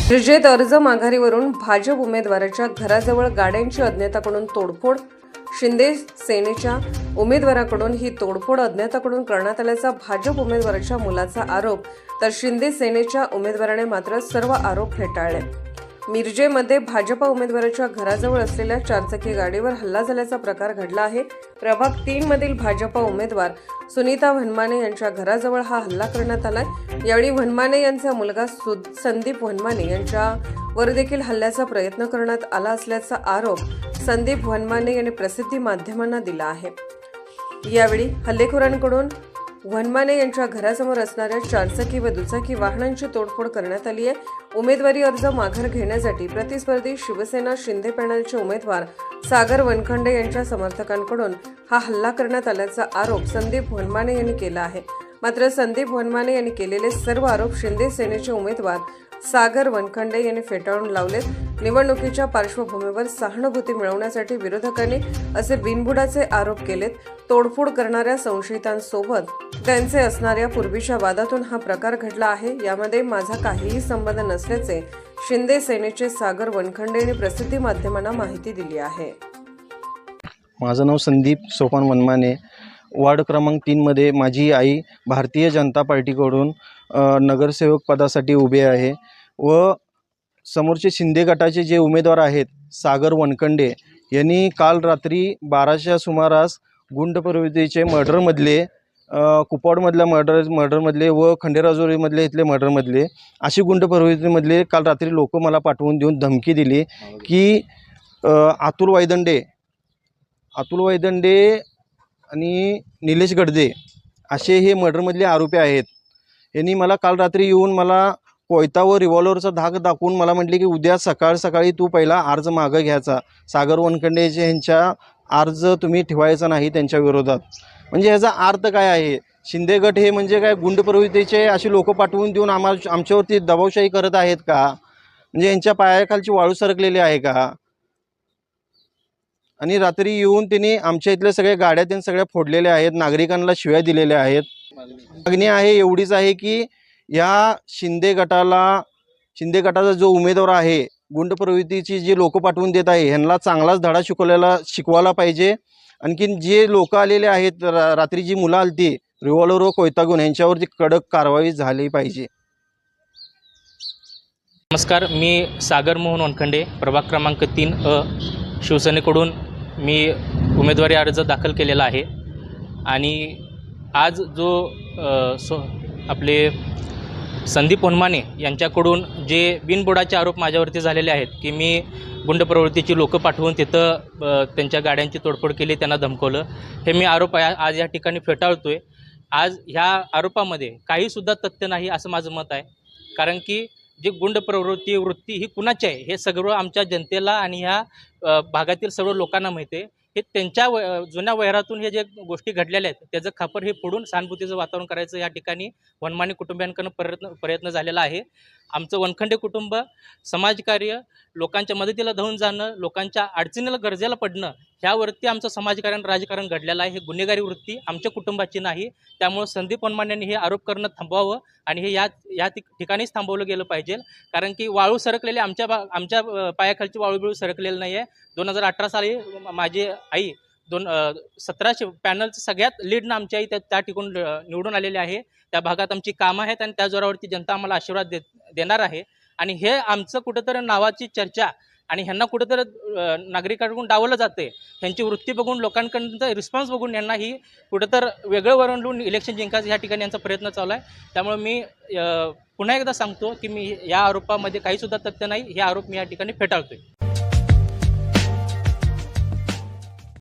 निर्जेत अर्ज माघारीवरून भाजप उमेदवाराच्या घराजवळ गाड्यांची अज्ञाताकडून तोडफोड। शिंदे सेनेच्या उमेदवाराकडून ही तोडफोड अज्ञाताकडून करण्यात आल्याचा भाजप उमेदवाराच्या मुलाचा आरोप, तर शिंदे सेनेच्या उमेदवाराने मात्र सर्व आरोप फेटाळले। मिरजेमध्ये भाजपा उमेदवाराच्या घराजवळ असलेल्या चारचाकी गाडीवर हल्ला झाल्याचा प्रकार घडला आहे। प्रभाग 3 मधील भाजपा उमेदवार सुनीता वनमाने यांच्या घराजवळ हा हल्ला करण्यात आलाय। यावेळी वनमाने यांचा मुलगा संदीप वनमाने यांच्यावर देखील हल्ल्याचा प्रयत्न करण्यात आला असल्याचा आरोप संदीप वनमाने यांनी प्रसिद्धी माध्यमांना दिला आहे। यावेळी हल्लेखोरांकडून वनमाने यांच्या घरासमोर असणाऱ्या चारचाकी व दुचाकी वाहनांची तोडफोड करण्यात आली आहे। उमेदवारी अर्ज माघार घेण्यासाठी प्रतिस्पर्धी शिवसेना शिंदे पॅनलचे उमेदवार सागर वनखंडे यांच्या समर्थकांकडून हा हल्ला करण्यात आल्याचा आरोप संदीप वनमाने यांनी केला आहे। मात्र संदीप वनमाने यांनी केलेले सर्व आरोप शिंदे सेनेचे उमेदवार सागर वनखंडे यांनी फेटाळून लावलेत। निवडणुकीच्या पार्श्वभूमीवर सहानुभूती मिळवण्यासाठी विरोधकांनी असे बिनबुडाचे आरोप केलेत। तोडफोड करणाऱ्या संशयितांसोबत त्यांचे असणाऱ्या पूर्वीच्या वादातून हा प्रकार घडला आहे। यामध्ये माझा काहीही संबंध नसल्याचे शिंदे सेनेचे सागर वनखंडे यांनी प्रसिद्धी माध्यमांना माहिती दिली आहे। माझं नाव संदीप सोपान वनमाने, वार्ड क्रमांक 3 मध्ये माझी आई भारतीय जनता पार्टीकडून नगरसेवक पदासाठी उभे आहे व समोरचे शिंदे गटाचे जे उमेदवार आहेत सागर वनखंडे यांनी काल रात्री 12च्या सुमारास गुंड प्रवृत्तीचे मर्डरमधले कुपवाडमधल्या मर्डरमधले व खंडेराजुरीमधले इथले मर्डरमधले अशी गुंड प्रवृत्तीमधले काल रात्री लोक मला पाठवून देऊन धमकी दिली की अतुल वैदंडे आणि निलेश गडदे असे हे मर्डरमधले आरोपी आहेत। यांनी मला काल रात्री येऊन मला कोयता व रिव्हॉल्वरचा धाक दाखवून मला म्हटले की उद्या सकाळी तू पहिला अर्ज मागं घ्यायचा, सागर वनखंडेचे यांच्या अर्ज तुम्ही ठेवायचा नाही त्यांच्या विरोधात। म्हणजे ह्याचा अर्थ काय आहे? शिंदे गट हे म्हणजे काय गुंड प्रवृत्तीचे अशी लोक पाठवून देऊन आमच्यावरती दबावशाही करत आहेत का? म्हणजे यांच्या पायाखालची वाळू सरकलेली आहे का? आणि रात्री येऊन त्यांनी आमच्या इथल्या सगळ्या गाड्या त्यांनी सगळ्या फोडलेल्या आहेत, नागरिकांना शिव्या दिलेल्या आहेत। मागणी आहे एवढीच आहे की या शिंदे गटाचा जो उमेदवार आहे गुंड प्रवृत्तीची जी लोक पाठवून देत आहे ह्यांना चांगलाच धडा शिकवायला पाहिजे। आणखीन जे लोक आलेले आहेत रात्री जी मुलं आलती रिव्हॉल्वर व कोयता घेऊन यांच्यावरती कडक कारवाई झाली पाहिजे। नमस्कार, मी सागर मोहन वनखंडे, प्रभाग क्रमांक 3 शिवसेनेकडून मी उमेदवारी अर्ज दाखल केलेला आहे। आणि आज जो आपले संदीप वनमाने यांच्याकडून जे बिनबुडाचे आरोप माझ्यावरती झालेले आहेत की मी गुंड प्रवृत्तीची लोकं पाठवून तिथं त्यांच्या गाड्यांची तोडफोड केली, त्यांना धमकवलं, हे मी आरोप आज या ठिकाणी फेटाळतोय। आज ह्या आरोपामध्ये काहीसुद्धा तथ्य नाही असं माझं मत आहे। कारण की जी गुंड वृत्ती ही कुणाची आहे हे सगळं आमच्या जनतेला आणि ह्या भागातील सर्व लोकांना माहिती आहे। हे त्यांच्या जुन्या वैरातून हे जे गोष्टी घडलेल्या आहेत त्याचं खापर हे फोडून सहानुभूतीचं वातावरण करायचं या ठिकाणी वनमाने कुटुंबियांकडून प्रयत्न झालेला आहे। आमचं वनखंडे कुटुंब समाजकार्य, लोकांच्या मदतीला धावून जाणं, लोकांच्या अडचणीला गरजेला पडणं, ह्यावरती आमचं समाजकारण राजकारण घडलेलं आहे। हे गुन्हेगारी वृत्ती आमच्या कुटुंबाची नाही। त्यामुळे संदीप वनमाने यांनी हे आरोप करणं थांबवावं आणि हे या ठिकाणीच थांबवलं गेलं पाहिजे। कारण की वाळू सरकलेली आमच्या पायाखालची वाळू सरकलेली नाही आहे। 2018 साली माझी आई 1700 पॅनलचं सगळ्यात लीडनं आमची आई त्या ठिकाणी निवडून आलेली आहे। त्या भागात आमची कामं आहेत आणि त्या जोरावरती जनता आम्हाला आशीर्वाद देणार आहे। आणि हे आमचं कुठंतरी नावाची चर्चा आणि ह्यांना कुठंतरी नागरिकांकडून डावलं जाते, ह्यांची वृत्ती बघून लोकांकडून रिस्पॉन्स बघून यांना ही कुठंतरी वेगळं वरवून इलेक्शन जिंकायचं ह्या ठिकाणी यांचा प्रयत्न चालू आहे। त्यामुळे मी पुन्हा एकदा सांगतो की मी या आरोपामध्ये काहीसुद्धा तथ्य नाही, हे आरोप मी या ठिकाणी फेटाळतोय।